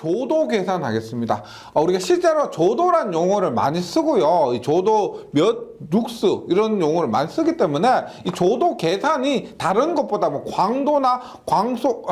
조도 계산하겠습니다. 우리가 실제로 조도란 용어를 많이 쓰고요. 이 조도 몇 룩스 이런 용어를 많이 쓰기 때문에 이 조도 계산이 다른 것보다 뭐 광도나 광소,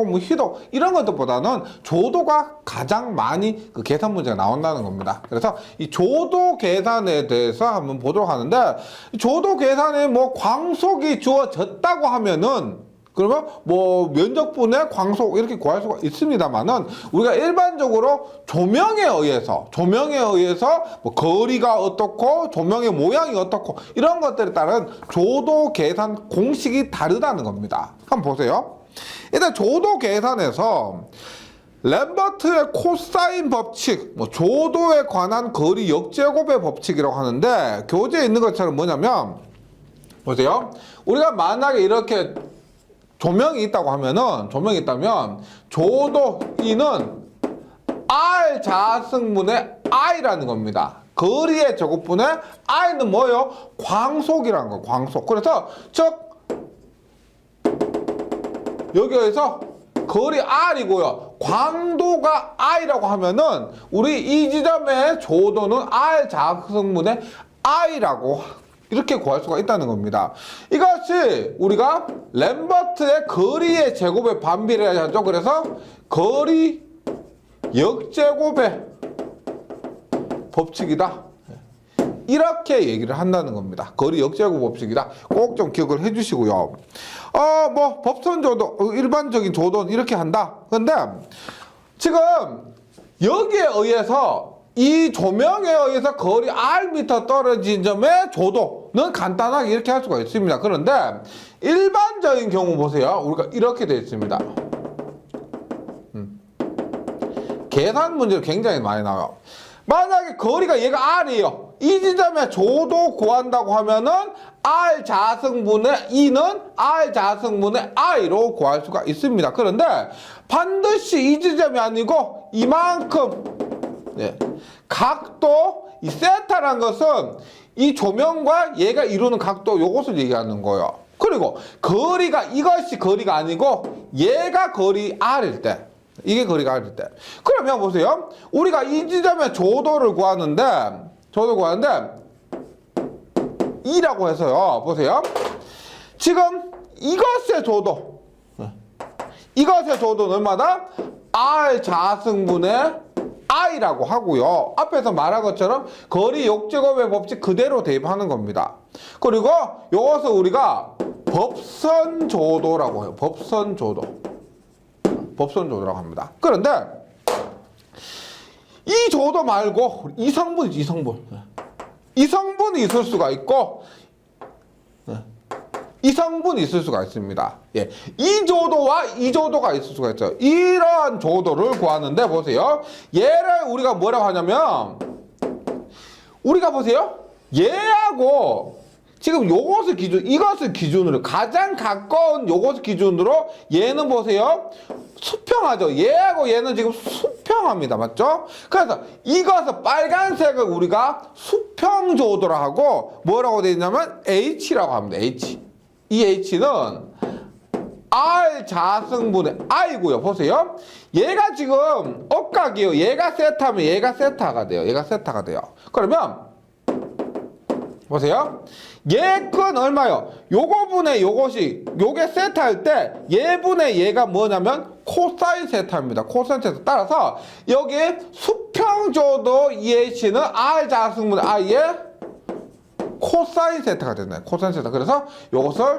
뭐 희도 이런 것들보다는 조도가 가장 많이 그 계산 문제가 나온다는 겁니다. 그래서 이 조도 계산에 대해서 한번 보도록 하는데, 조도 계산에 뭐 광속이 주어졌다고 하면은 그러면 뭐 면적분의 광속 이렇게 구할 수가 있습니다만은, 우리가 일반적으로 조명에 의해서 뭐 거리가 어떻고 조명의 모양이 어떻고 이런 것들에 따른 조도 계산 공식이 다르다는 겁니다. 한번 보세요. 일단 조도 계산에서 램버트의 코사인 법칙, 뭐 조도에 관한 거리 역제곱의 법칙이라고 하는데, 교재에 있는 것처럼 뭐냐면 보세요. 우리가 만약에 이렇게 조명이 있다고 하면은, 조명이 있다면 조도 E는 R 자승분의 I라는 겁니다. 거리의 제곱분의 I는 뭐예요? 광속이라는 거예요. 광속. 그래서 즉 여기에서 거리 R이고요. 광도가 I라고 하면은 우리 이 지점의 조도는 R 자승분의 I라고 이렇게 구할 수가 있다는 겁니다. 이것이 우리가 램버트의 거리의 제곱에 반비례하죠. 그래서 거리 역제곱의 법칙이다, 이렇게 얘기를 한다는 겁니다. 거리 역제곱 법칙이다. 꼭 좀 기억을 해주시고요. 뭐 법선 조도, 일반적인 조도는 이렇게 한다. 근데 지금 여기에 의해서 이 조명에 의해서 거리 Rm 떨어진 점의 조도는 간단하게 이렇게 할 수가 있습니다. 그런데 일반적인 경우 보세요. 우리가 이렇게 되어 있습니다. 계산 문제로 굉장히 많이 나와요. 만약에 거리가 얘가 R이에요. 이 지점의 조도 구한다고 하면은 R 자승분의 E는 R 자승분의 I로 구할 수가 있습니다. 그런데 반드시 이 지점이 아니고 이만큼, 네, 각도, 이 세타란 것은 이 조명과 얘가 이루는 각도, 요것을 얘기하는 거예요. 그리고 거리가, 이것이 거리가 아니고 얘가 거리 R일 때, 이게 거리가 R일 때, 그러면 보세요. 우리가 이 지점의 조도를 구하는데 E라고 해서요. 보세요. 지금 이것의 조도는 얼마다? R 자승분의 I라고 하고요. 앞에서 말한 것처럼 거리 역제곱의 법칙 그대로 대입하는 겁니다. 그리고 이것을 우리가 법선조도라고 해요. 법선조도라고 합니다. 그런데 이 조도 말고 이성분이지, 이성분이 있을 수가 있고, 이성분이 있을 수가 있습니다. 예. 이 조도와 이 조도가 있을 수가 있어요. 이러한 조도를 구하는데 보세요. 얘를 우리가 뭐라고 하냐면, 우리가 보세요. 얘하고 지금 요것을 이것을 기준으로, 가장 가까운 요것을 기준으로 얘는 보세요. 수평하죠. 얘하고 얘는 지금 수평합니다. 맞죠? 그래서 이것을 빨간색을 우리가 수평조도라 하고 뭐라고 되어 있냐면 H라고 합니다. H. 이 H는 R 자승분의 I고요. 보세요. 얘가 지금 억각이에요. 얘가 세타면 얘가 세타가 돼요. 그러면 보세요. 얘 끈 얼마요? 요거 분의 요것이, 요게 세타일 때 얘분의 얘가 뭐냐면 코사인 세타입니다. 코사인 세타. 따라서 여기 수평조도 EH는 R 자승분의 I의 코사인 세타가 되나요? 코사인 세타. 그래서 요것을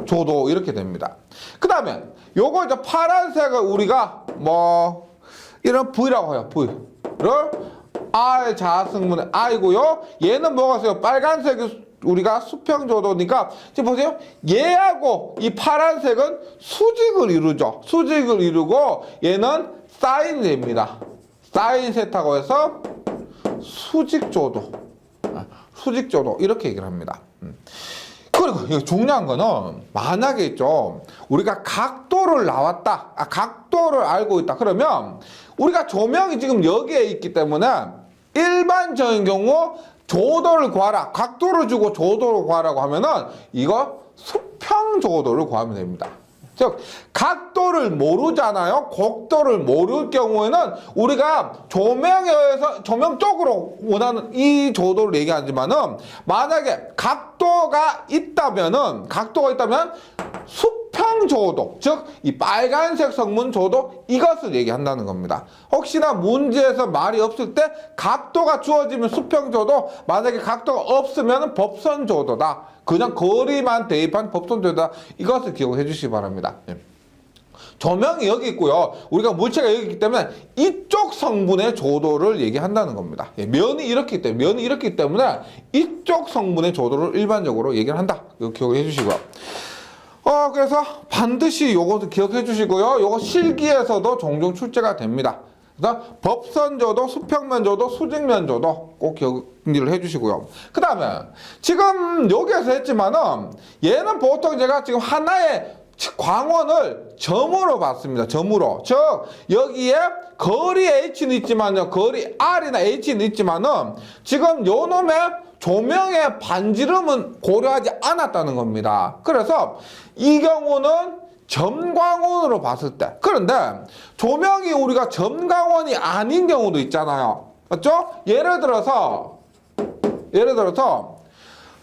수평조도 이렇게 됩니다. 그 다음에 요거 이제 파란색을 우리가 뭐 이런 V라고 해요. V를 R 자승분의 I고요. 얘는 뭐가 있어요? 빨간색이 우리가 수평조도니까 지금 보세요. 얘하고 이 파란색은 수직을 이루죠. 수직을 이루고 얘는 사인이 됩니다. 사인 세타고 해서 수직조도 이렇게 얘기를 합니다. 그리고 이거 중요한 거는, 만약에 있죠, 우리가 각도를 각도를 알고 있다. 그러면 우리가 조명이 지금 여기에 있기 때문에 일반적인 경우 조도를 구하라, 각도를 주고 조도를 구하라고 하면은 이거 수평조도를 구하면 됩니다. 즉 각도를 모르잖아요. 곡도를 모를 경우에는 우리가 조명에 의해서 조명 쪽으로 원하는 이 조도를 얘기하지만은 만약에 각도가 있다면 수평 조도, 즉 이 빨간색 성분 조도 이것을 얘기한다는 겁니다. 혹시나 문제에서 말이 없을 때 각도가 주어지면 수평 조도, 만약에 각도가 없으면 법선 조도다. 그냥 거리만 대입한 법선 조도다. 이것을 기억해 주시기 바랍니다. 조명이 여기 있고요. 우리가 물체가 여기 있기 때문에 이쪽 성분의 조도를 얘기한다는 겁니다. 면이 이렇기 때문에 이쪽 성분의 조도를 일반적으로 얘기를 한다. 이거 기억해 주시고요. 그래서 반드시 요것을 기억해 주시고요. 요거 실기에서도 종종 출제가 됩니다. 그래서 법선조도, 수평면조도, 수직면조도 꼭 기억을 해 주시고요. 그 다음에 지금 여기에서 했지만은 얘는 보통 제가 지금 하나의 광원을 점으로 봤습니다. 점으로. 즉 여기에 거리 H는 있지만요. 거리 R이나 H는 있지만은 지금 요 놈의 조명의 반지름은 고려하지 않았다는 겁니다. 그래서 이 경우는 점광원으로 봤을 때, 그런데 조명이 우리가 점광원이 아닌 경우도 있잖아요. 맞죠? 예를 들어서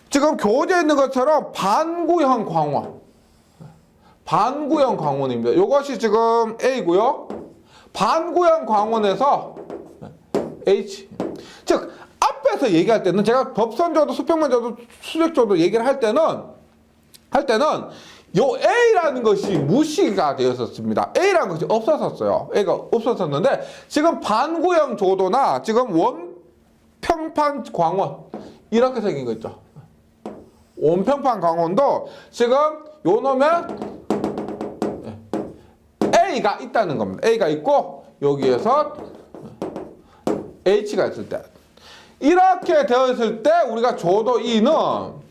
지금 교재에 있는 것처럼 반구형 광원입니다. 이것이 지금 A고요. 반구형 광원에서 H. 즉 앞에서 얘기할 때는 제가 법선조도, 수평면조도, 수직조도 얘기를 할 때는 요 A라는 것이 무시가 되었었습니다. A라는 것이 없었었어요. A가 없었었는데 지금 반구형 조도나 지금 원평판 광원 이렇게 생긴 거 있죠. 원평판 광원도 지금 요 놈의 A가 있다는 겁니다. A가 있고 여기에서 H가 있을 때 이렇게 되어 있을 때 우리가 조도 2는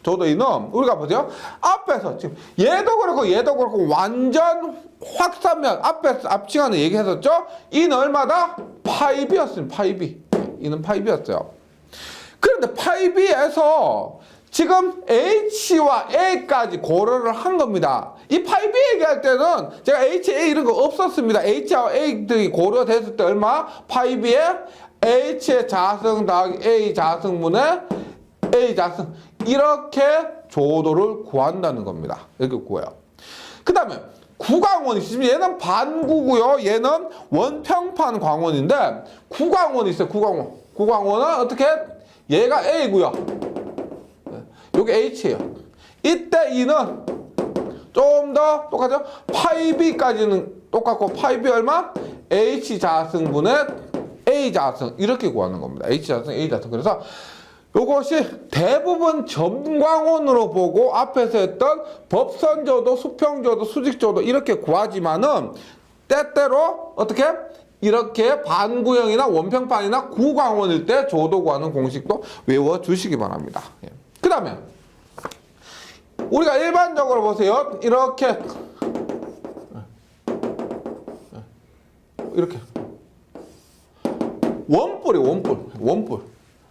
우리가 보세요. 앞에서 지금 얘도 그렇고 완전 확산면 앞 시간에 얘기했었죠. 이는 얼마다? 파이비였습니다. 이는 파이비였어요. 그런데 파이비에서 지금 H와 A까지 고려를 한 겁니다. 이 파이비 얘기할 때는 제가 H, A 이런 거 없었습니다. H와 A들이 고려됐을 때 얼마? 파이비에 H의 자승 더하기 A 자승분의 A 자승 이렇게 조도를 구한다는 겁니다. 이렇게 구해요. 그 다음에 구광원이 있으면 얘는 반구고요. 얘는 원평판 광원인데 구광원이 있어요. 구광원은 어떻게? 얘가 A고요. 여기 H예요. 이때 E는 좀 더 똑같죠? 파이비까지는 똑같고 파이비 얼마? H 자승분의 A 자승 이렇게 구하는 겁니다. H 자승, A 자승. 그래서 이것이 대부분 점광원으로 보고 앞에서 했던 법선조도, 수평조도, 수직조도 이렇게 구하지만은 때때로 어떻게? 이렇게 반구형이나 원평판이나 구광원일 때 조도 구하는 공식도 외워주시기 바랍니다. 그 다음에 우리가 일반적으로 보세요. 이렇게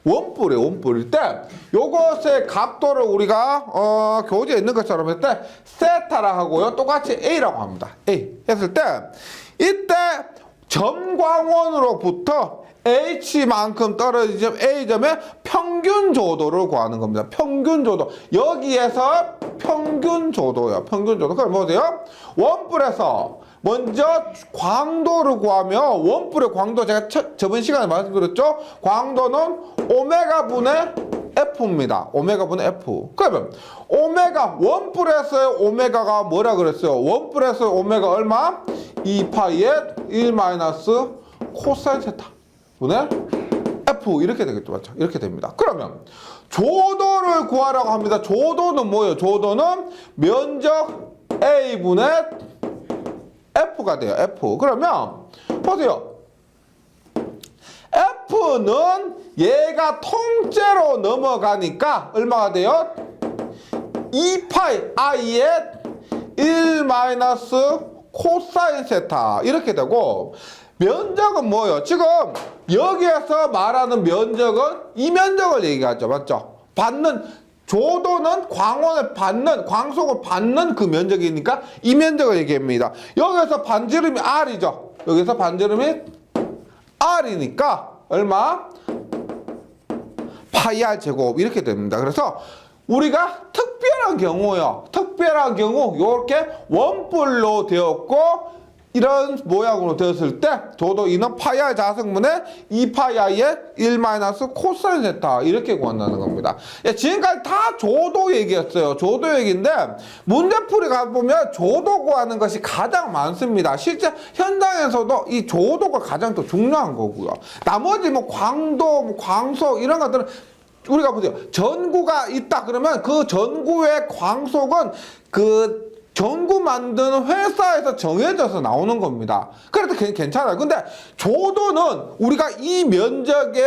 원뿔일 때 요것의 각도를 우리가 교재에 있는 것처럼 할 때 세타라 하고요. 똑같이 A라고 합니다. A 했을 때 이때 점광원으로부터 H만큼 떨어진 A점의 평균 조도를 구하는 겁니다. 평균 조도. 여기에서 평균 조도요. 평균 조도. 그럼 보세요. 원뿔에서 먼저 광도를 구하면 원뿔의 광도 제가 저번 시간에 말씀드렸죠. 광도는 오메가 분의 F입니다. 오메가 분의 F. 그러면 오메가 원뿔에서의 오메가가 뭐라 그랬어요? 원뿔에서의 오메가 얼마? 2파이의 1 마이너스 코사인 세타 분의 F 이렇게 되겠죠. 맞죠? 이렇게 됩니다. 그러면 조도를 구하라고 합니다. 조도는 뭐예요? 조도는 면적 A분의 F가 돼요. F. 그러면 보세요. F는 얘가 통째로 넘어가니까 얼마가 돼요? 2파이 I의 1 마이너스 코사인 세타 이렇게 되고 면적은 뭐예요? 지금 여기에서 말하는 면적은 이 면적을 얘기하죠. 맞죠? 받는 조도는 광원을 받는, 광속을 받는 그 면적이니까 이 면적을 얘기합니다. 여기서 반지름이 R이죠. 여기서 반지름이 R이니까 얼마? 파이 R 제곱 이렇게 됩니다. 그래서 우리가 특별한 경우요. 특별한 경우 이렇게 원뿔로 되었고 이런 모양으로 되었을 때 조도 2는 파이 R 자성분의 2파이 R의 1 마이너스 코사인 세타 이렇게 구한다는 겁니다. 예, 지금까지 다 조도 얘기였어요. 조도 얘기인데 문제풀이 가보면 조도 구하는 것이 가장 많습니다. 실제 현장에서도 이 조도가 가장 또 중요한 거고요. 나머지 뭐 광도, 뭐 광속 이런 것들은 우리가 보세요. 전구가 있다 그러면 그 전구의 광속은 그 전구 만드는 회사에서 정해져서 나오는 겁니다. 그래도 괜찮아요. 근데 조도는 우리가 이 면적에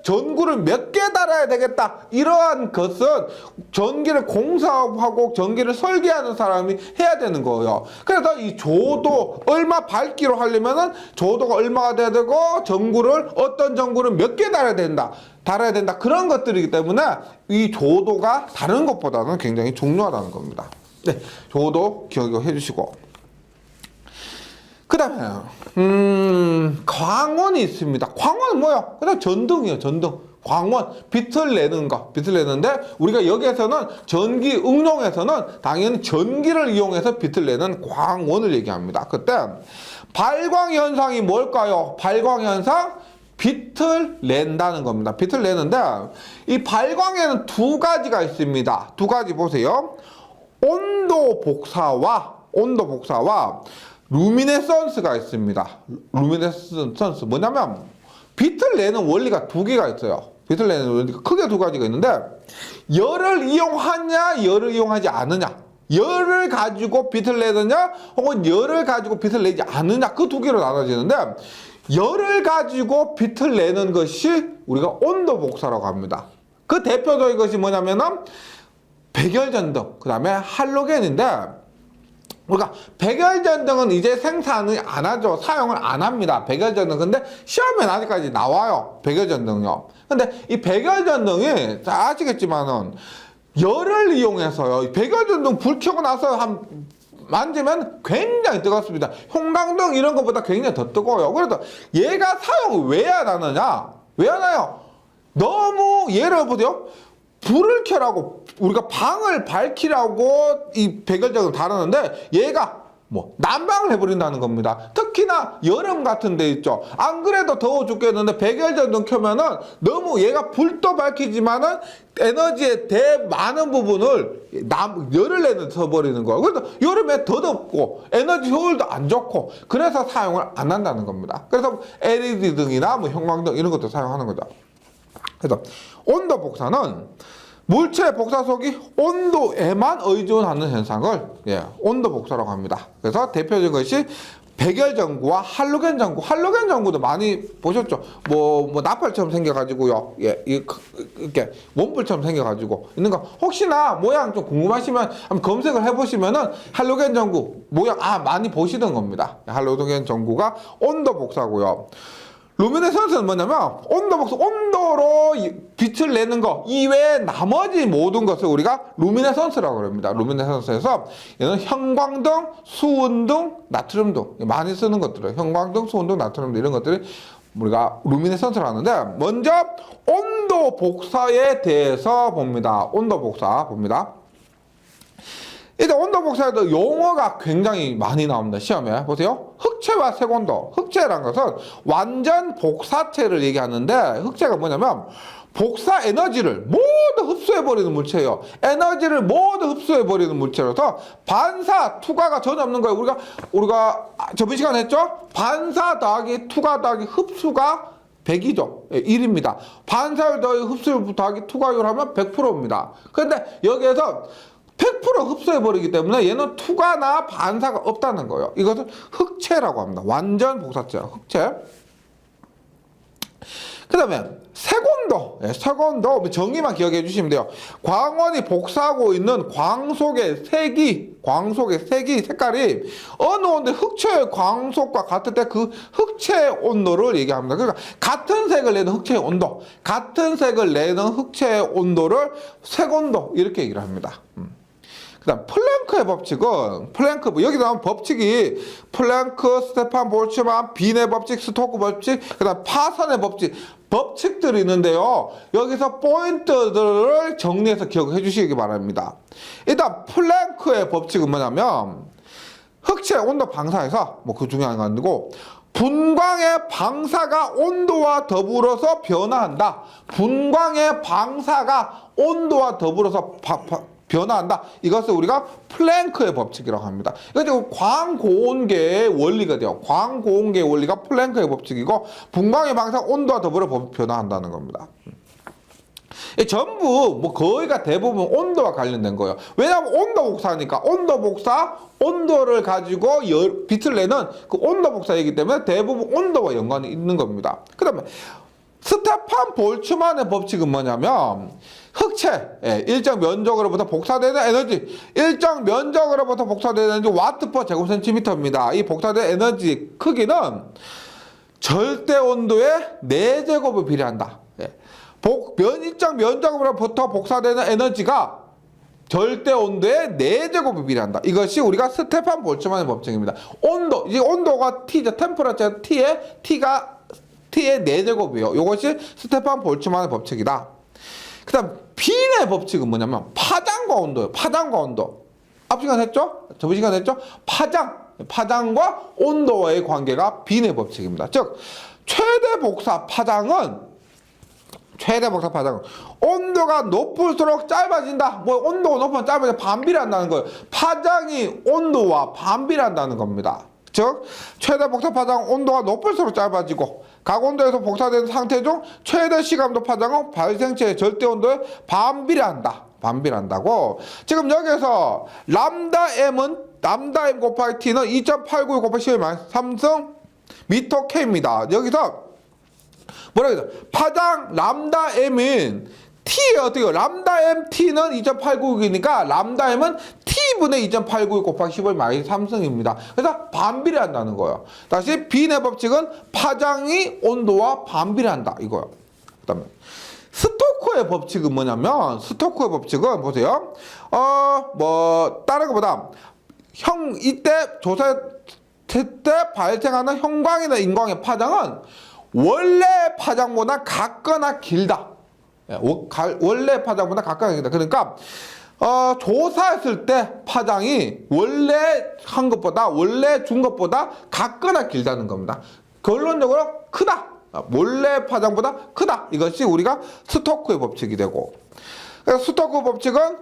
전구를 몇 개 달아야 되겠다. 이러한 것은 전기를 공사하고 전기를 설계하는 사람이 해야 되는 거예요. 그래서 이 조도 얼마 밝기로 하려면은 조도가 얼마가 돼야 되고 전구를 어떤 전구를 몇 개 달아야 된다. 그런 것들이기 때문에 이 조도가 다른 것보다는 굉장히 중요하다는 겁니다. 네, 조도 기억해 주시고. 그 다음에 광원이 있습니다. 광원은 뭐야? 그냥 전등이에요. 전등. 광원, 빛을 내는 거. 빛을 내는데 우리가 여기에서는 전기 응용에서는 당연히 전기를 이용해서 빛을 내는 광원을 얘기합니다. 그때 발광현상이 뭘까요? 발광현상, 빛을 낸다는 겁니다. 빛을 내는데 이 발광에는 두 가지가 있습니다. 두 가지 보세요. 온도 복사와 루미네선스가 있습니다. 루미네선스 뭐냐면 빛을 내는 원리가 두 개가 있어요. 빛을 내는 원리가 크게 두 가지가 있는데 열을 이용하냐 열을 이용하지 않느냐, 열을 가지고 빛을 내느냐 혹은 열을 가지고 빛을 내지 않느냐, 그 두 개로 나눠지는데 열을 가지고 빛을 내는 것이 우리가 온도 복사라고 합니다. 그 대표적인 것이 뭐냐면은 백열전등, 그 다음에 할로겐인데 우리가 백열전등은 이제 생산을 안 하죠. 사용을 안 합니다. 백열전등. 근데 시험에 아직까지 나와요. 백열전등요. 근데 이 백열전등이 아시겠지만은 열을 이용해서요. 백열전등 불 켜고 나서 한 만지면 굉장히 뜨겁습니다. 형광등 이런 것보다 굉장히 더 뜨거워요. 그래서 얘가 사용을 왜 안 하느냐? 왜 안 해요? 너무 예를 보세요. 불을 켜라고 우리가 방을 밝히라고 이 백열전등을 다루는데 얘가 뭐 난방을 해버린다는 겁니다. 특히나 여름 같은 데 있죠. 안 그래도 더워 죽겠는데 백열전등 켜면은 너무 얘가 불도 밝히지만은 에너지의 대많은 부분을 열을 내서 버리는 거예요. 그래서 여름에 더 덥고 에너지 효율도 안 좋고 그래서 사용을 안 한다는 겁니다. 그래서 LED 등이나 뭐 형광등 이런 것도 사용하는 거죠. 그래서 온도 복사는 물체의 복사속이 온도에만 의존하는 현상을 온도 복사라고 합니다. 그래서 대표적인 것이 백열전구와 할로겐 전구. 할로겐 전구도 많이 보셨죠? 뭐 나팔처럼 생겨가지고요. 이렇게 원뿔처럼 생겨가지고 있는 거. 혹시나 모양 좀 궁금하시면 한번 검색을 해보시면은 할로겐 전구 모양 많이 보시던 겁니다. 할로겐 전구가 온도 복사고요. 루미네선스는 뭐냐면 온도로 빛을 내는 거 이외에 나머지 모든 것을 우리가 루미네선스라고 합니다. 루미네선스에서 얘는 형광등, 수은등, 나트륨등 많이 쓰는 것들을 형광등, 수은등, 나트륨등 이런 것들이 우리가 루미네선스를 하는데 먼저 온도 복사에 대해서 봅니다. 온도 복사 봅니다. 일단 온도 복사에도 용어가 굉장히 많이 나옵니다. 시험에 보세요. 흑체와 색온도. 흑체라는 것은 완전 복사체를 얘기하는데 흑체가 뭐냐면 복사 에너지를 모두 흡수해버리는 물체예요. 에너지를 모두 흡수해버리는 물체로서 반사, 투과가 전혀 없는 거예요. 우리가 저번 시간에 했죠? 반사 더하기 투과 더하기 흡수가 100이죠. 1입니다. 반사율 더하기 흡수율 더하기 투과율 하면 100%입니다. 그런데 여기에서 100% 흡수해버리기 때문에 얘는 투과나 반사가 없다는 거예요. 이것을 흑체라고 합니다. 완전 복사체예요. 흑체. 그 다음에 색온도, 색온도 정의만 기억해 주시면 돼요. 광원이 복사하고 있는 광속의 색이, 색깔이 어느 온도 흑채의 광속과 같을 때 그 흑채의 온도를 얘기합니다. 그러니까 같은 색을 내는 흑채의 온도, 같은 색을 내는 흑채의 온도를 색온도 이렇게 얘기를 합니다. 그다음 플랭크의 법칙은 여기 나온 법칙이 플랭크, 스테판 볼츠만, 빈의 법칙, 스토크 법칙, 그다음 파선의 법칙들이 있는데요. 여기서 포인트들을 정리해서 기억해 주시기 바랍니다. 일단 플랭크의 법칙은 뭐냐면 흑채 온도 방사에서 그 중요한 건 아니고 분광의 방사가 온도와 더불어서 변화한다. 분광의 방사가 온도와 더불어서 변화한다. 이것을 우리가 플랭크의 법칙이라고 합니다. 이거 광고온계의 원리가 돼요. 광고온계의 원리가 플랭크의 법칙이고 분광의 방사 온도와 더불어 변화한다는 겁니다. 전부 거의가 대부분 온도와 관련된 거예요. 왜냐하면 온도 복사니까 온도 복사, 온도를 가지고 빛을 내는 그 온도 복사이기 때문에 대부분 온도와 연관이 있는 겁니다. 그 다음에 스테판 볼츠만의 법칙은 뭐냐면 흑채, 일정 면적으로부터 복사되는 에너지, 일정 면적으로부터 복사되는 에너지 와트 퍼 제곱센티미터입니다. 이 복사된 에너지 크기는 절대 온도의 4제곱을 비례한다. 일정 면적으로부터 복사되는 에너지가 절대 온도의 4제곱을 비례한다. 이것이 우리가 스테판 볼츠만의 법칙입니다. 온도, 이제 온도가 T죠. 템퍼러처 T의 4제곱이에요. 이것이 스테판 볼츠만의 법칙이다. 그 다음 빈의 법칙은 뭐냐면 파장과 온도예요. 파장과 온도. 앞 시간 했죠? 저번 시간 했죠? 파장과 온도와의 관계가 빈의 법칙입니다. 즉 최대 복사 파장은 온도가 높을수록 짧아진다. 온도가 높으면 짧아져 반비례한다는 거예요. 파장이 온도와 반비례한다는 겁니다. 즉 최대 복사 파장 온도가 높을수록 짧아지고 각 온도에서 복사된 상태 중 최대 시감도 파장은 발생체의 절대 온도에 반비례한다고. 지금 여기서 람다 M 곱하기 T는 2.892 곱하기 10의 3승 미터 K입니다. 여기서 뭐라 해야 돼? 파장 람다 M인 T에 어떻게 해요? 람다 M T는 2.896이니까 람다 M은 T분의 2.896 곱하기 10의 마이너스 3승입니다. 그래서 반비례한다는 거예요. 다시 빈의 법칙은 파장이 온도와 반비례한다 이거예요. 그 다음에 스토크의 법칙은 뭐냐면 스토크의 법칙은 보세요. 다른 것보다 이때 조사 때 발생하는 형광이나 인광의 파장은 원래 파장보다 같거나 길다. 원래 파장보다 같거나 길다. 그러니까 조사했을 때 파장이 원래 준 것보다 같거나 길다는 겁니다. 결론적으로 크다. 원래 파장보다 크다. 이것이 우리가 스토크의 법칙이 되고, 스토크 법칙은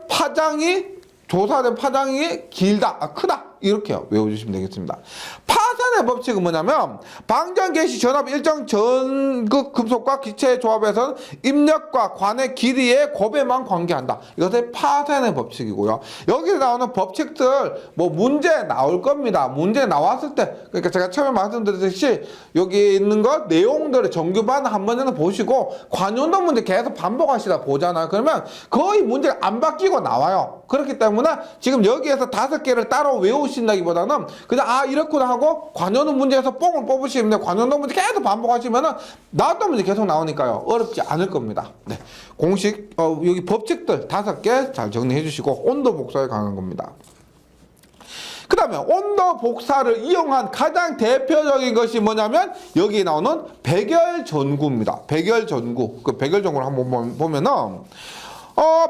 조사된 파장이 크다. 이렇게 외워주시면 되겠습니다. 파산의 법칙은 뭐냐면 방전 개시 전압 일정 전극 금속과 기체의 조합에서는 입력과 관의 길이의 곱에만 관계한다. 이것이 파산의 법칙이고요. 여기 나오는 법칙들 문제 나올 겁니다. 문제 나왔을 때, 그러니까 제가 처음에 말씀드렸듯이 여기 있는 것 내용들의 정규반 한 번은 보시고 관용도 문제 계속 반복하시다 보잖아요. 그러면 거의 문제가 안 바뀌고 나와요. 그렇기 때문에 지금 여기에서 5개를 따로 외우신다기보다는 그냥 이렇구나 하고 관용도 문제에서 뽕을 뽑으시면 돼요. 관용도 문제 계속 반복하시면은 나왔던 문제 계속 나오니까요. 어렵지 않을 겁니다. 네. 공식 여기 법칙들 5개 잘 정리해 주시고 온도 복사에 강한 겁니다. 그 다음에 온도 복사를 이용한 가장 대표적인 것이 뭐냐면 여기 나오는 백열전구입니다. 백열전구. 그 백열전구를 한번 보면은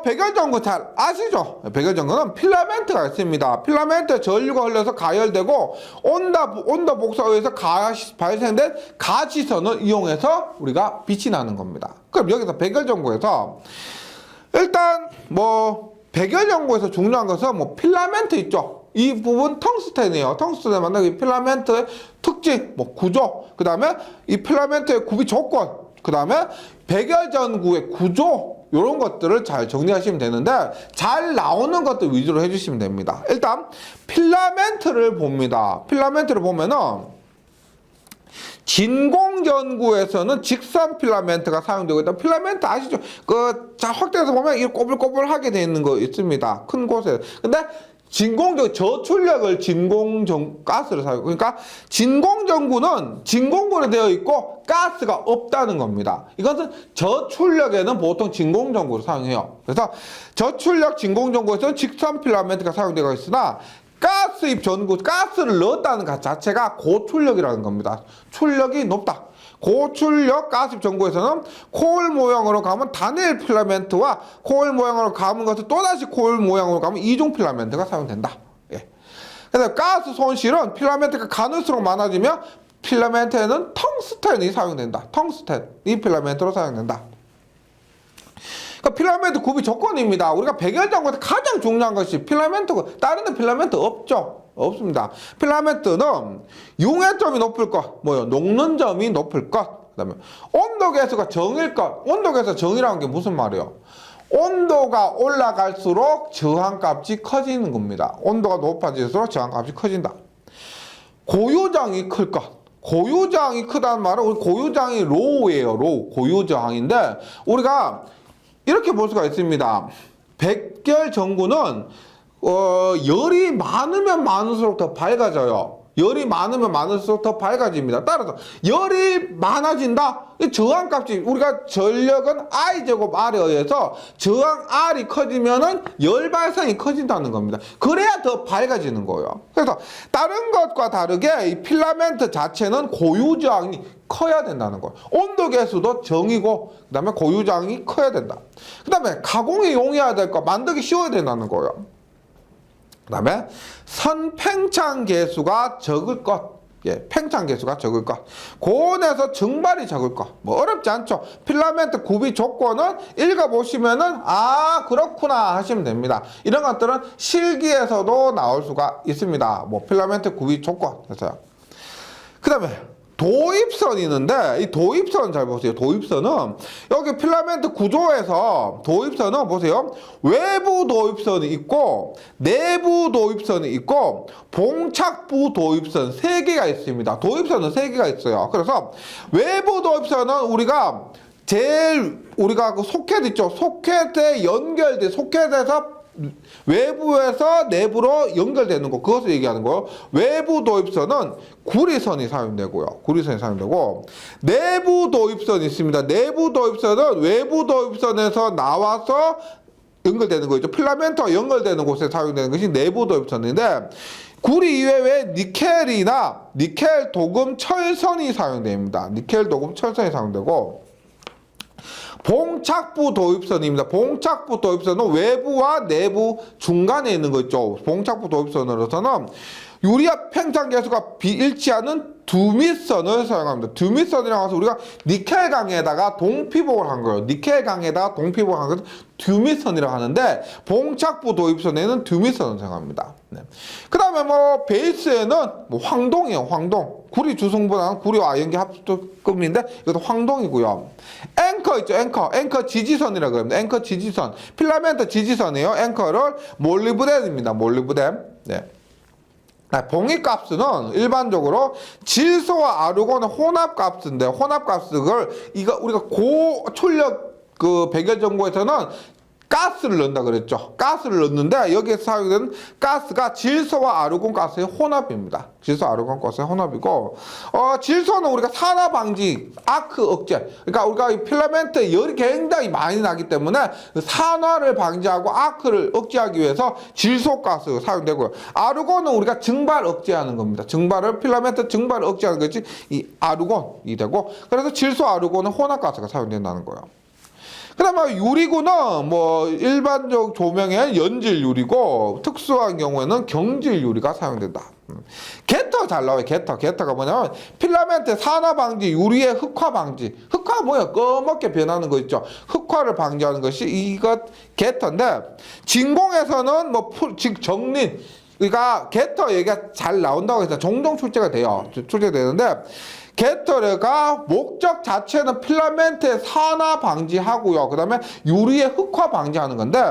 백열전구 잘 아시죠? 백열전구는 필라멘트가 있습니다. 필라멘트에 전류가 흘러서 가열되고 온도 복사에 의해서 발생된 가시선을 이용해서 우리가 빛이 나는 겁니다. 그럼 여기서 백열전구에서 일단 백열전구에서 중요한 것은 필라멘트 있죠? 이 부분 텅스텐이에요. 텅스텐에 만든 이 필라멘트의 특징, 구조, 그 다음에 이 필라멘트의 구비 조건, 그 다음에 백열전구의 구조, 이런 것들을 잘 정리하시면 되는데 잘 나오는 것들 위주로 해주시면 됩니다. 일단 필라멘트를 봅니다. 필라멘트를 보면은 진공전구에서는 직선 필라멘트가 사용되고 있다. 필라멘트 아시죠? 자, 확대해서 보면 이 꼬불꼬불하게 되어 있는 거 있습니다. 큰 곳에. 근데 저출력을 가스를 사용. 그러니까 진공전구는 진공구로 되어 있고 가스가 없다는 겁니다. 이것은 저출력에는 보통 진공전구를 사용해요. 그래서 저출력 진공전구에서는 직선 필라멘트가 사용되고 있으나 가스입 전구, 가스를 넣었다는 것 자체가 고출력이라는 겁니다. 출력이 높다. 고출력 가스입 전구에서는 코일 모양으로 가면 단일 필라멘트와 코일 모양으로 감은 것을 또다시 코일 모양으로 가면 이중 필라멘트가 사용된다. 예. 그래서 가스 손실은 필라멘트가 가늘수록 많아지며 필라멘트에는 텅스텐이 사용된다. 텅스텐이 필라멘트로 사용된다. 그러니까 필라멘트 구비 조건입니다. 우리가 백열전구에서 가장 중요한 것이 필라멘트고, 다른 데 필라멘트 없죠? 없습니다. 필라멘트는 융해점이 높을 것, 녹는 점이 높을 것, 그 다음에 온도계수가 정일 것. 온도계수 정이라는 게 무슨 말이에요? 온도가 올라갈수록 저항값이 커지는 겁니다. 온도가 높아질수록 저항값이 커진다. 고유장이 클 것. 고유장이 크다는 말은 우리 고유장이 로우예요. 로우. 고유저항인데 우리가 이렇게 볼 수가 있습니다. 백열 전구는 열이 많으면 많을수록 더 밝아져요. 열이 많으면 많을수록 더 밝아집니다. 따라서 열이 많아진다. 이 저항값이 우리가 전력은 I 제곱 R에 의해서 저항 R이 커지면은 열 발생이 커진다는 겁니다. 그래야 더 밝아지는 거예요. 그래서 다른 것과 다르게 이 필라멘트 자체는 고유 저항이 커야 된다는 거예요. 온도 계수도 정이고 그다음에 고유 저항이 커야 된다. 그다음에 가공이 용이해야 될 거, 만들기 쉬워야 된다는 거예요. 그 다음에 선팽창 계수가 적을 것. 예, 팽창 계수가 적을 것. 고온에서 증발이 적을 것. 어렵지 않죠. 필라멘트 구비 조건은 읽어보시면은 그렇구나 하시면 됩니다. 이런 것들은 실기에서도 나올 수가 있습니다. 필라멘트 구비 조건 해서요. 그 다음에 도입선이 있는데 이 도입선 잘 보세요. 도입선은 여기 필라멘트 구조에서 도입선은 보세요. 외부 도입선이 있고 내부 도입선이 있고 봉착부 도입선 3개가 있습니다. 도입선은 3개가 있어요. 그래서 외부 도입선은 우리가 그 소켓 있죠. 소켓에 연결돼 소켓에서 외부에서 내부로 연결되는 거, 그것을 얘기하는 거예요. 외부 도입선은 구리선이 사용되고요. 구리선이 사용되고, 내부 도입선이 있습니다. 내부 도입선은 외부 도입선에서 나와서 연결되는 거죠. 필라멘트와 연결되는 곳에 사용되는 것이 내부 도입선인데, 구리 이외에 니켈, 도금, 철선이 사용됩니다. 니켈, 도금, 철선이 사용되고, 봉착부 도입선입니다. 봉착부 도입선은 외부와 내부 중간에 있는 거 있죠. 봉착부 도입선으로서는 유리압 팽창 계수가 일치하는 두밋선을 사용합니다. 두밋선이라고 해서 우리가 니켈 강에다가 동피복을 한 거예요. 니켈 강에다가 동피복을 한 것을 두밋선이라고 하는데 봉착부 도입선에는 두밋선을 사용합니다. 네. 그 다음에 베이스에는 황동이에요. 황동. 구리 주성분은 구리와 아연계 합성금인데 이것도 황동이고요. 앵커 있죠. 앵커 지지선이라고 합니다. 앵커 지지선. 필라멘트 지지선이에요. 앵커를 몰리브덴입니다. 몰리브덴. 네. 봉입값은 일반적으로 질소와 아르곤의 혼합값인데 혼합값을 우리가 고출력 백열전구에서는 가스를 넣는다 그랬죠. 가스를 넣는데 여기에서 사용되는 가스가 질소와 아르곤 가스의 혼합입니다. 질소 아르곤 가스의 혼합이고 질소는 우리가 산화 방지, 아크 억제. 그러니까 우리가 이 필라멘트에 열이 굉장히 많이 나기 때문에 산화를 방지하고 아크를 억제하기 위해서 질소 가스 사용되고요. 아르곤은 우리가 증발 억제하는 겁니다. 필라멘트 증발을 억제하는 것이 이 아르곤이 되고, 그래서 질소 아르곤은 혼합 가스가 사용된다는 거예요. 그 다음에 유리구는 일반적 조명의 연질 유리고 특수한 경우에는 경질 유리가 사용된다. 게터 잘 나와요. 게터가 뭐냐면 필라멘트 산화 방지, 유리의 흑화 방지. 흑화 검게 변하는 거 있죠. 흑화를 방지하는 것이 이것 게터인데, 진공에서는 정린, 그러니까 게터 얘기가 잘 나온다고 해서 종종 출제가 돼요. 출제되는데 게터가 목적 자체는 필라멘트의 산화 방지하고요. 그 다음에 유리의 흑화 방지하는 건데,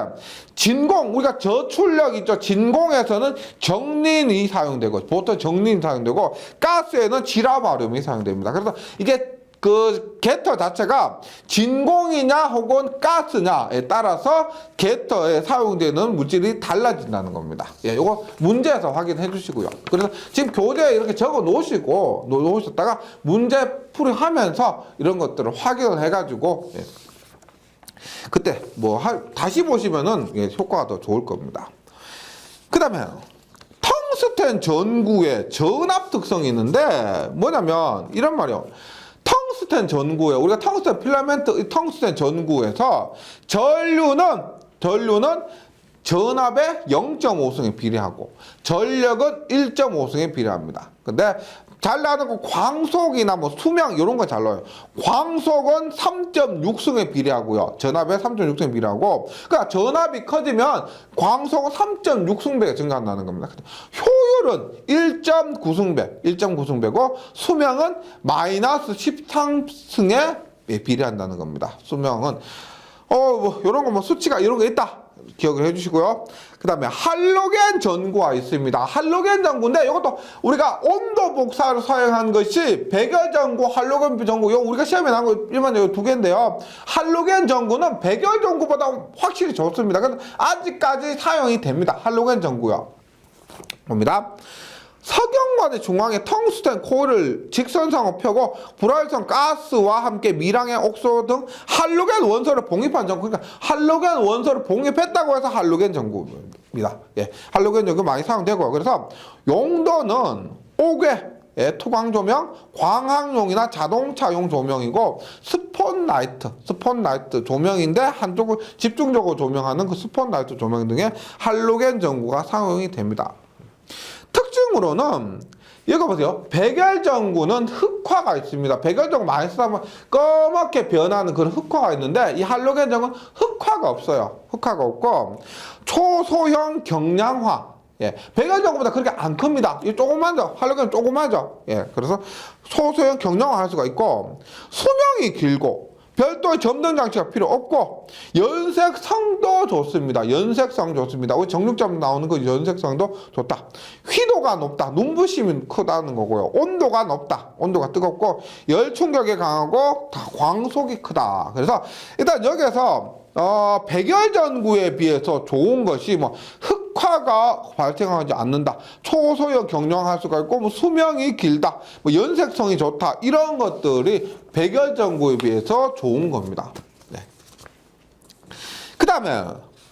진공, 우리가 저출력 있죠. 진공에서는 정린이 사용되고, 보통 정린이 사용되고, 가스에는 지라바륨이 사용됩니다. 그래서 이게 그 게터 자체가 진공이냐 혹은 가스냐에 따라서 게터에 사용되는 물질이 달라진다는 겁니다. 예, 요거 문제에서 확인해 주시고요. 그래서 지금 교재에 이렇게 적어 놓으셨다가 문제 풀이하면서 이런 것들을 확인을 해가지고, 예, 그때 뭐 다시 보시면은, 예, 효과가 더 좋을 겁니다. 그 다음에 텅스텐 전구의 전압 특성이 있는데 뭐냐면 이런 말이요. 텅스텐 전구에, 우리가 텅스텐 필라멘트, 텅스텐 전구에서 전류는 전압의 0.5승에 비례하고 전력은 1.5승에 비례합니다. 근데 잘 나가는 거 광속이나 뭐 수명 이런 거 잘 나와요. 광속은 3.6승에 비례하고요. 전압에 3.6승에 비례하고, 그러니까 전압이 커지면 광속은 3.6승배가 증가한다는 겁니다. 효율은 1.9승배고 수명은 마이너스 13승에 비례한다는 겁니다. 수명은 뭐 이런 거 뭐 수치가 이런 거 있다. 기억을 해주시고요. 그 다음에 할로겐 전구가 있습니다. 할로겐 전구인데 이것도 우리가 온도 복사를 사용한 것이 백열 전구, 할로겐 전구. 이거 우리가 시험에 나온 거 일반 두 개인데요. 할로겐 전구는 백열 전구보다 확실히 좋습니다. 그래서 아직까지 사용이 됩니다. 할로겐 전구요. 봅니다. 석영관의 중앙에 텅스텐 코일을 직선상으로 펴고 불활성 가스와 함께 미량의 옥소 등 할로겐 원소를 봉입한 전구. 그러니까 할로겐 원소를 봉입했다고 해서 할로겐 전구입니다. 예, 할로겐 전구 많이 사용되고요. 그래서 용도는 옥외, 예, 투광 조명, 광학용이나 자동차용 조명이고 스폰라이트 조명인데 한쪽을 집중적으로 조명하는 그 스폰라이트 조명 등의 할로겐 전구가 사용이 됩니다. 특징으로는 이거 보세요. 백열 전구는 흑화가 있습니다. 백열 전구 많이 쓰다 보면 검게 변하는 그런 흑화가 있는데 이 할로겐 전구는 흑화가 없어요. 흑화가 없고 초소형 경량화. 예, 백열 전구보다 그렇게 안 큽니다. 이 조그만죠. 할로겐은 조그마죠. 예, 그래서 초소형 경량화 할 수가 있고 수명이 길고 별도의 점등 장치가 필요 없고 연색성도 좋습니다. 연색성 좋습니다. 우리 정육점 나오는 그 연색성도 좋다. 휘도가 높다. 눈부심이 크다는 거고요. 온도가 높다. 온도가 뜨겁고 열 충격에 강하고 광속이 크다. 그래서 일단 여기에서 백열 전구에 비해서 좋은 것이 뭐 흑화가 발생하지 않는다. 초소형 경량할 수가 있고 뭐 수명이 길다. 뭐 연색성이 좋다. 이런 것들이 백열 전구에 비해서 좋은 겁니다. 네. 그 다음에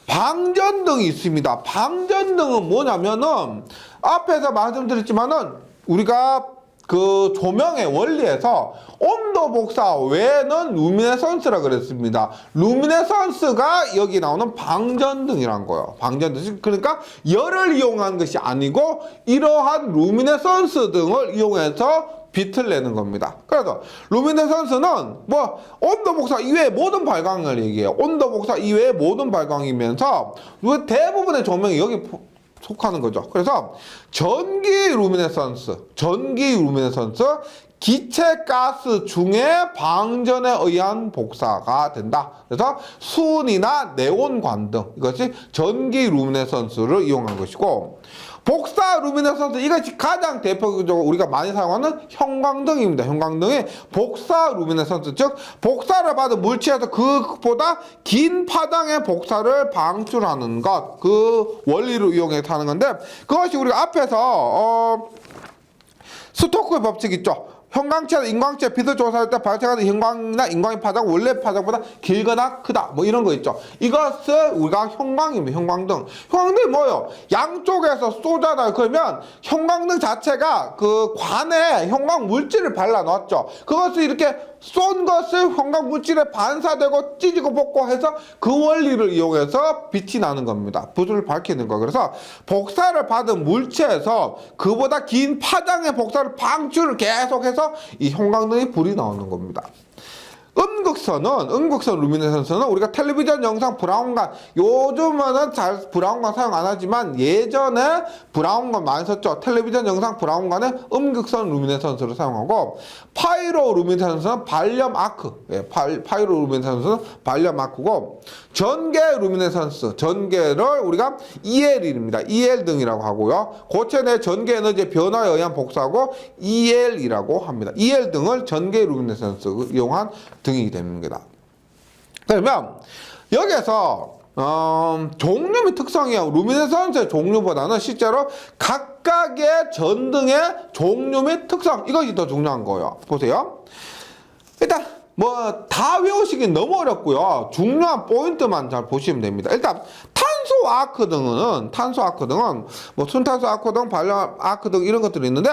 방전등이 있습니다. 방전등은 뭐냐면은 앞에서 말씀드렸지만은 우리가 그 조명의 원리에서 온도 복사 외에는 루미네선스라 그랬습니다. 루미네선스가 여기 나오는 방전등이란 거예요. 방전등. 그러니까 열을 이용한 것이 아니고 이러한 루미네선스 등을 이용해서 빛을 내는 겁니다. 그래서 루미네선스는 뭐 온도 복사 이외의 모든 발광을 얘기해요. 온도 복사 이외의 모든 발광이면서 대부분의 조명이 여기 속하는 거죠. 그래서 전기 루미네선스, 기체 가스 중에 방전에 의한 복사가 된다. 그래서 수은이나 네온관 등 이것이 전기 루미네선스를 이용한 것이고, 복사 루미네선스, 이것이 가장 대표적으로 우리가 많이 사용하는 형광등입니다. 형광등이 복사 루미네선스, 즉 복사를 받은 물체에서 그보다 긴 파장의 복사를 방출하는 것, 그 원리를 이용해서 하는 건데, 그것이 우리가 앞에서 스토크의 법칙 있죠. 형광체나 인광체 빛을 조사할 때 발생하는 형광이나 인광의 파장 원래 파장보다 길거나 크다, 뭐 이런 거 있죠. 이것을 우리가 형광입니다. 형광등. 형광등이 뭐예요? 양쪽에서 쏘잖아요. 그러면 형광등 자체가 그 관에 형광 물질을 발라놨죠. 그것을 이렇게 쏜 것을 형광 물질에 반사되고 찢고 볶고 해서 그 원리를 이용해서 빛이 나는 겁니다. 불을 밝히는 거. 그래서 복사를 받은 물체에서 그보다 긴 파장의 복사를 방출을 계속해서 이 형광등이 불이 나오는 겁니다. 음극선 루미네선스는 우리가 텔레비전 영상 브라운관, 요즘은 잘 브라운관 사용 안 하지만 예전에 브라운관 많이 썼죠. 텔레비전 영상 브라운관에 음극선 루미네선스를 사용하고, 파이로 루미네선스는 발륨 아크, 예, 파이로 루미네선스는 발륨 아크고, 전개 루미네선스, 전개를 우리가 EL입니다. EL 등이라고 하고요. 고체 내 전개 에너지의 변화에 의한 복사고 EL이라고 합니다. EL 등을 전개 루미네선스 이용한 등이 됩니다. 그러면 여기서 종류 및 특성이요. 루미네선스의 종류보다는 실제로 각각의 전등의 종류 및 특성, 이것이 더 중요한 거예요. 보세요. 일단 뭐 다 외우시긴 너무 어렵고요. 중요한 포인트만 잘 보시면 됩니다. 일단 탄소 아크 등은 뭐 순탄소 아크 등, 발열 아크 등 이런 것들이 있는데,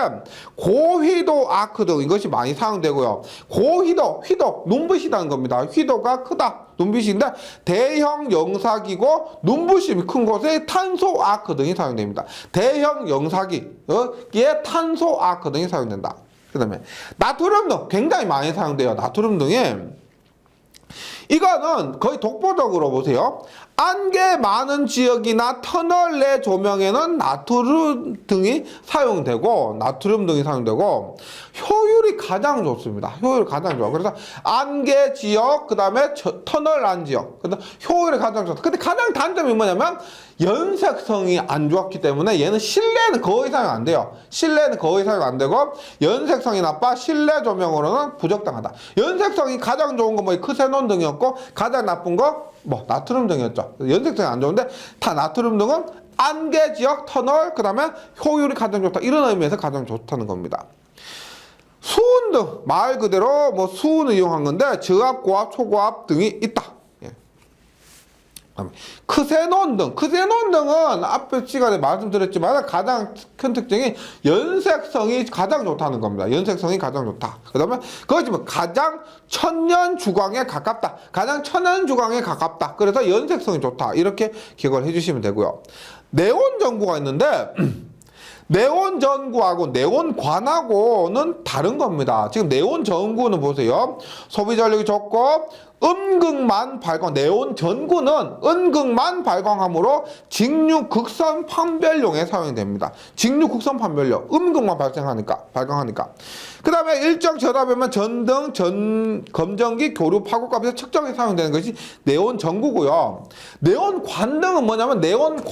고휘도 아크 등 이것이 많이 사용되고요. 휘도 눈부시다는 겁니다. 휘도가 크다, 눈빛인데 대형 영사기고 눈부심이 큰 곳에 탄소 아크 등이 사용됩니다. 대형 영사기에 탄소 아크 등이 사용된다. 그 다음에 나트륨 등 굉장히 많이 사용돼요. 나트륨 등에 이거는 거의 독보적으로 보세요. 안개 많은 지역이나 터널 내 조명에는 나트륨 등이 사용되고, 효율이 가장 좋습니다. 효율이 가장 좋아. 그래서 안개 지역, 그 다음에 터널 안 지역, 그다음 효율이 가장 좋다. 근데 가장 단점이 뭐냐면 연색성이 안 좋았기 때문에 얘는 실내는 거의 사용 안 돼요. 실내는 거의 사용 안 되고, 연색성이 나빠 실내 조명으로는 부적당하다. 연색성이 가장 좋은 건 뭐 크세논 등이었고, 가장 나쁜 거 뭐 나트륨 등이었죠. 연색성이 안 좋은데 다 나트륨 등은 안개 지역, 터널, 그 다음에 효율이 가장 좋다, 이런 의미에서 가장 좋다는 겁니다. 수은 등, 말 그대로 뭐 수은을 이용한 건데 저압, 고압, 초고압 등이 있다. 크세논 등은 앞에 시간에 말씀드렸지만 가장 큰 특징이 연색성이 가장 좋다는 겁니다. 연색성이 가장 좋다. 그 다음에 그것이 뭐 가장 천년 주광에 가깝다. 그래서 연색성이 좋다. 이렇게 기억을 해주시면 되고요. 네온 전구가 있는데 네온 전구하고 네온 관하고는 다른 겁니다. 지금 네온 전구는 보세요. 소비 전력이 적고 음극만 발광, 네온 전구는 음극만 발광하므로 직류 극선 판별용에 사용이 됩니다. 직류 극선 판별용, 음극만 발광하니까. 그 다음에 일정 저답이면 전등, 검정기, 교류, 파고값에서 측정에 사용되는 것이 네온 전구고요. 네온 관등은 뭐냐면 네온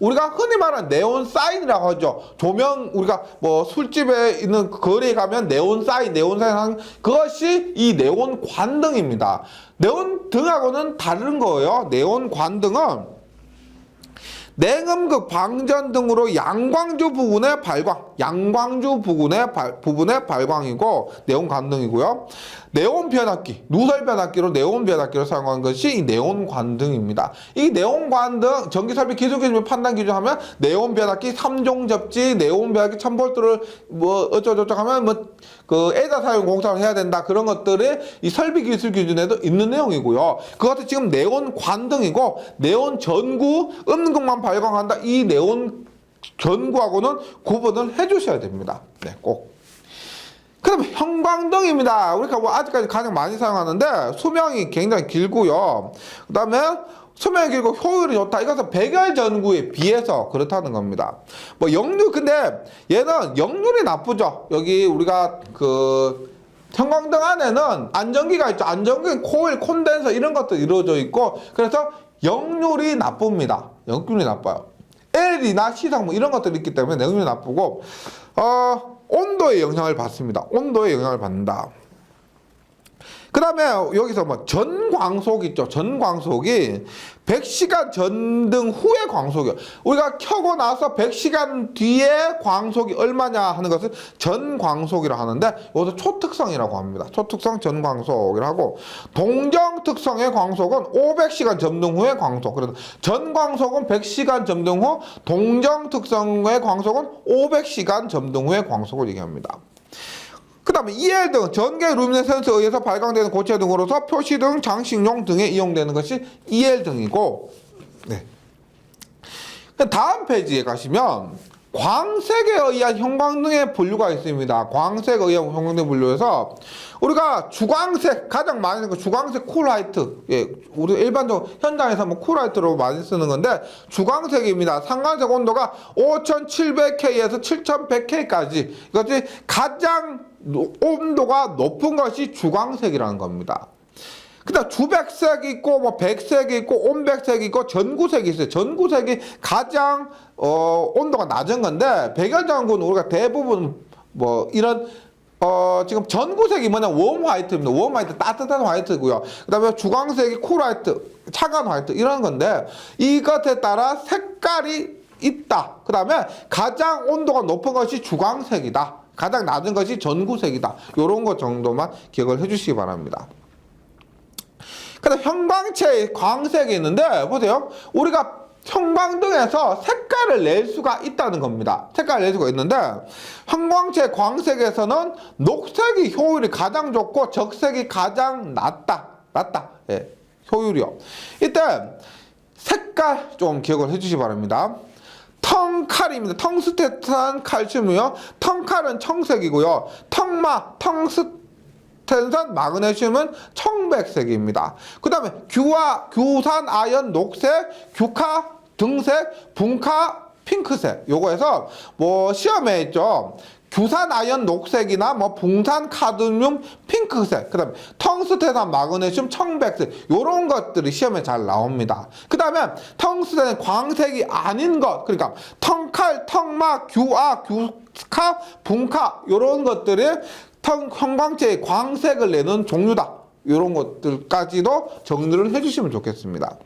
우리가 흔히 말하는 네온 사인이라고 하죠. 조명, 우리가 뭐 술집에 있는 거리에 가면 네온 사인 하는 그것이 이 네온 관등입니다. 네온 등하고는 다른 거예요. 네온 관등은 냉음극 방전 등으로 양광주 부분의 발광이고 네온 관등이고요. 네온 변압기, 누설 변압기로 네온 변압기를 사용한 것이 이 네온 관등입니다. 이 네온 관등 전기 설비 기술 기준 판단 기준 하면 네온 변압기 3종 접지, 네온 변압기 1000V를 뭐 어쩌고저쩌고 하면 뭐 그 에다 사용 공사를 해야 된다. 그런 것들이 이 설비 기술 기준에도 있는 내용이고요. 그것도 지금 네온 관등이고, 네온 전구, 음극만 발광한다. 이 네온 전구하고는 구분을 해주셔야 됩니다. 네, 꼭. 그 다음에 형광등입니다. 우리가 뭐 아직까지 가장 많이 사용하는데 수명이 굉장히 길고요. 그 다음에 수명이 길고 효율이 좋다. 이것은 백열 전구에 비해서 그렇다는 겁니다. 뭐 역류, 근데 얘는 역률이 나쁘죠. 여기 우리가 그 형광등 안에는 안전기가 있죠. 안전기, 코일, 콘덴서 이런 것도 이루어져 있고, 그래서 역률이 나쁩니다. 역률이 나빠요. L이나 C상 뭐 이런 것들이 있기 때문에 역률이 나쁘고, 온도에 영향을 받습니다. 온도에 영향을 받는다. 그 다음에 여기서 뭐 전광속 있죠. 전광속이 100시간 전등 후의 광속이요. 우리가 켜고 나서 100시간 뒤에 광속이 얼마냐 하는 것을 전광속이라고 하는데, 여기서 초특성이라고 합니다. 초특성 전광속이라고 하고, 동정특성의 광속은 500시간 점등 후의 광속. 그래서 전광속은 100시간 점등 후, 동정특성의 광속은 500시간 점등 후의 광속을 얘기합니다. 그 다음에 EL 등, 전개 루미네선스에 의해서 발광되는 고체 등으로서 표시등, 장식용 등에 이용되는 것이 EL 등이고, 네. 다음 페이지에 가시면 광색에 의한 형광등의 분류가 있습니다. 광색에 의한 형광등 분류에서 우리가 주광색 가장 많이 쓰는 거 주광색 쿨라이트. 예, 우리 일반적으로 현장에서 뭐 쿨라이트로 많이 쓰는 건데 주광색입니다. 상관색 온도가 5700K에서 7100K까지 이것이 가장 온도가 높은 것이 주광색이라는 겁니다. 그다음 주백색이 있고 뭐 백색이 있고 온백색이 있고 전구색이 있어요. 전구색이 가장 온도가 낮은 건데 백열전구는 우리가 대부분 뭐 이런 지금 전구색이 뭐냐 웜 화이트입니다. 웜 화이트 따뜻한 화이트고요. 그다음에 주광색이 쿨 화이트 차가운 화이트 이런 건데 이것에 따라 색깔이 있다. 그다음에 가장 온도가 높은 것이 주광색이다. 가장 낮은 것이 전구색이다. 요런 것 정도만 기억을 해주시기 바랍니다. 그다음 형광체의 광색이 있는데 보세요. 우리가 형광등에서 색깔을 낼 수가 있다는 겁니다. 색깔을 낼 수가 있는데 형광체 광색에서는 녹색이 효율이 가장 좋고 적색이 가장 낮다. 예, 효율이요. 이때 색깔 좀 기억을 해주시기 바랍니다. 텅칼입니다. 텅스테산 칼슘이요. 텅칼은 청색이고요. 텅산 마그네슘은 청백색입니다. 그 다음에 규산 아연 녹색, 규카 등색, 분카 핑크색. 요거에서 뭐 시험에 있죠. 규산 아연 녹색이나 뭐 붕산 카드뮴 핑크색, 그 다음에 텅스테산 마그네슘 청백색 요런 것들이 시험에 잘 나옵니다. 그 다음에 텅스테산 광색이 아닌 것, 그러니까 텅칼, 텅마, 규아, 규카, 분카 요런 것들이 형광체의 광색을 내는 종류다. 이런 것들까지도 정리를 해주시면 좋겠습니다.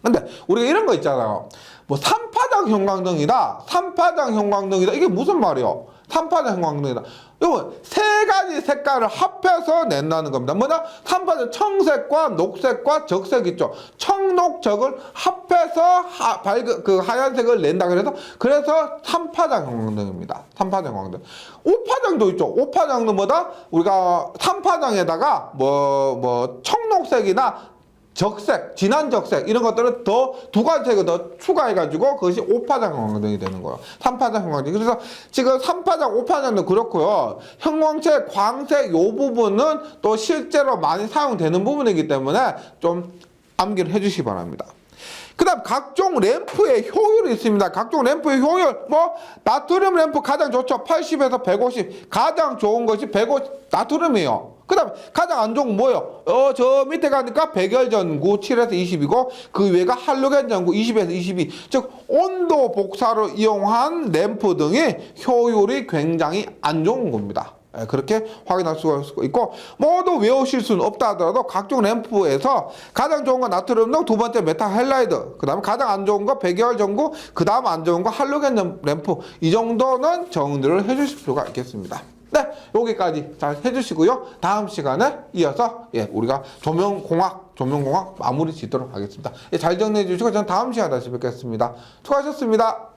근데 우리가 이런 거 있잖아요. 뭐 삼파장 형광등이다. 삼파장 형광등이다. 이게 무슨 말이요? 삼파장 형광등이다. 이거 세 가지 색깔을 합해서 낸다는 겁니다. 뭐냐? 삼파장 청색과 녹색과 적색 있죠. 청록적을 합해서 하얀색을 낸다 그래서 삼파장 형광등입니다. 삼파장 형광등. 오파장도 있죠. 오파장도 뭐다? 우리가 삼파장에다가 뭐 청록색이나 적색, 진한 적색 이런 것들은 더 두 가지 색을 더 추가해가지고 그것이 오파장 형광등이 되는 거예요. 삼파장 형광등. 그래서 지금 삼파장, 오파장도 그렇고요. 형광체, 광색 요 부분은 또 실제로 많이 사용되는 부분이기 때문에 좀 암기를 해주시기 바랍니다. 그 다음 각종 램프의 효율이 있습니다. 각종 램프의 효율 뭐 나트륨 램프 가장 좋죠. 80에서 150 가장 좋은 것이 150 나트륨이에요. 그 다음에 가장 안 좋은 건 뭐예요? 저 밑에 가니까 백열전구 7에서 20이고 그 위에가 할로겐 전구 20에서 22. 즉 온도 복사로 이용한 램프 등의 효율이 굉장히 안 좋은 겁니다. 그렇게 확인할 수가 있고 모두 외우실 수는 없다 하더라도 각종 램프에서 가장 좋은 건 나트륨등, 두 번째 메탈 헬라이드, 그 다음에 가장 안 좋은 거 백열 전구, 그 다음 안 좋은 거 할로겐 램프 이 정도는 정리를 해주실 필요가 있겠습니다. 네, 여기까지 잘 해주시고요. 다음 시간에 이어서 우리가 조명공학 마무리 짓도록 하겠습니다. 잘 정리해 주시고 저는 다음 시간에 다시 뵙겠습니다. 수고하셨습니다.